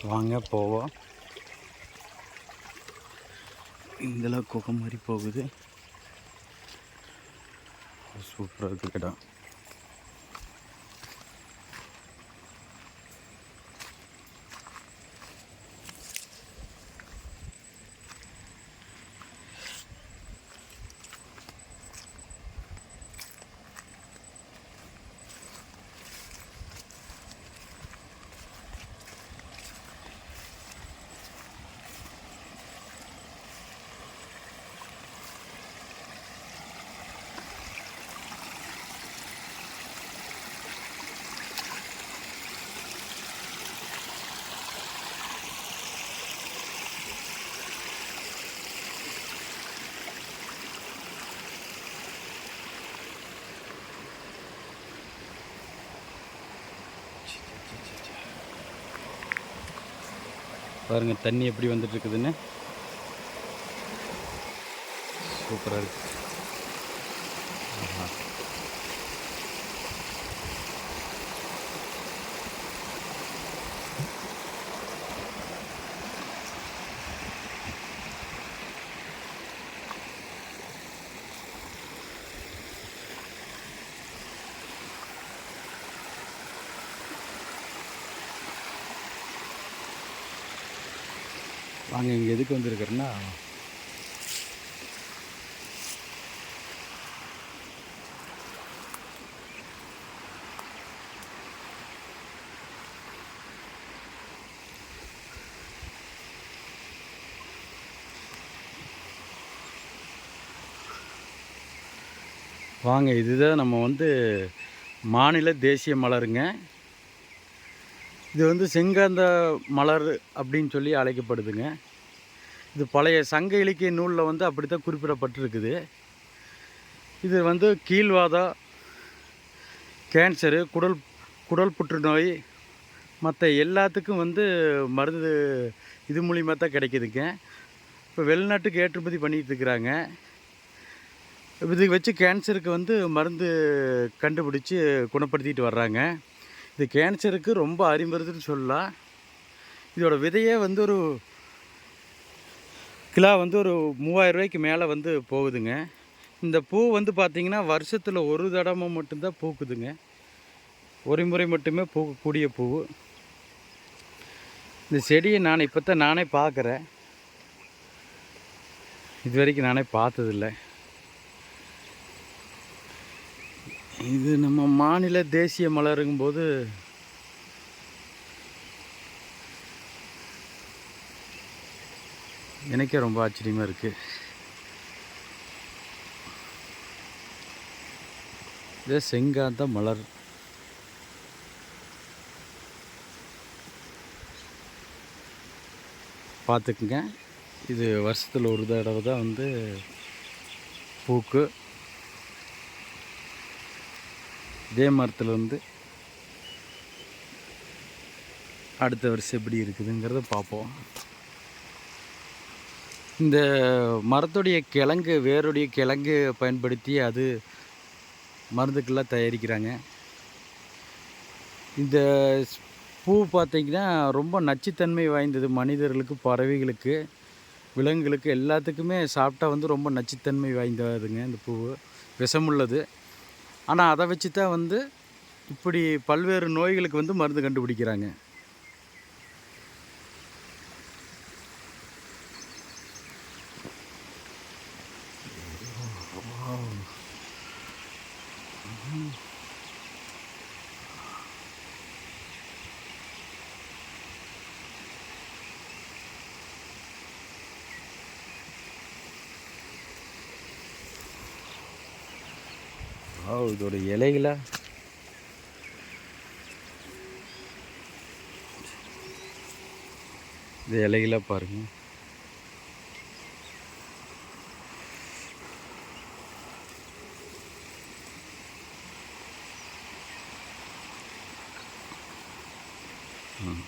வாங்க போவோம். இந்தளவு குகை மாதிரி போகுது. சூப்பராக இருக்குது இடம். பாருங்கள் தண்ணி எப்படி வந்துட்டு இருக்குதுன்னு. சூப்பராக இருக்கு. வாங்க இங்கே எதுக்கு வந்திருக்கிறேன்னா, வாங்க இதுதான் நம்ம மாநில தேசிய மலருங்க. இது செங்காந்த மலர் அப்படின்னு சொல்லி அழைக்கப்படுதுங்க. இது பழைய சங்க இலக்கிய நூலில் அப்படி தான் குறிப்பிடப்பட்டிருக்குது. இது கீழ்வாதம், கேன்சரு, குடல் புற்றுநோய் மற்ற எல்லாத்துக்கும் மருந்து இது மூலிமா தான் கிடைக்கிதுங்க. இப்போ வெளிநாட்டுக்கு ஏற்றுமதி பண்ணிகிட்டு இருக்கிறாங்க. இது வச்சு கேன்சருக்கு மருந்து கண்டுபிடிச்சி குணப்படுத்திட்டு வர்றாங்க. இது கேன்சருக்கு ரொம்ப அருமருந்துன்னு சொல்லலாம். இதோட விதையே ஒரு கிலோ ஒரு 3000 ரூபாய்க்கு மேலே போகுதுங்க. இந்த பூ பார்த்திங்கன்னா வருஷத்தில் ஒரு தடவை மட்டும்தான் பூக்குதுங்க. ஒரு முறை மட்டுமே பூக்கக்கூடிய பூ. இந்த செடியை நான் இப்போ தான் நானே பார்க்குறேன். இது வரைக்கும் நானே பார்த்ததில்லை. இது நம்ம மாநில தேசிய மலருங்கும்போது எனக்கே ரொம்ப ஆச்சரியமாக இருக்குது. இது செங்காந்த மலர். பார்த்துக்குங்க. இது வருஷத்தில் ஒரு தடவை தான் பூக்கு. இதே மரத்தில் அடுத்த வருஷம் எப்படி இருக்குதுங்கிறத பார்ப்போம். இந்த மரத்துடைய கிழங்கு, வேருடைய கிழங்கு பயன்படுத்தி அது மருந்துக்கெல்லாம் தயாரிக்கிறாங்க. இந்த பூ பார்த்திங்கன்னா ரொம்ப நச்சுத்தன்மை வாய்ந்தது. மனிதர்களுக்கு, பறவைகளுக்கு, விலங்குகளுக்கு எல்லாத்துக்குமே சாப்பிட்டா ரொம்ப நச்சுத்தன்மை வாய்ந்ததுங்க இந்த பூ. விஷமுள்ளது. ஆனால் அதை வச்சு தான் இப்படி பல்வேறு நோய்களுக்கு மருந்து கண்டுபிடிக்கிறாங்க. இதோட இலைகளை இந்த இலைகளை பாருங்கள். ம்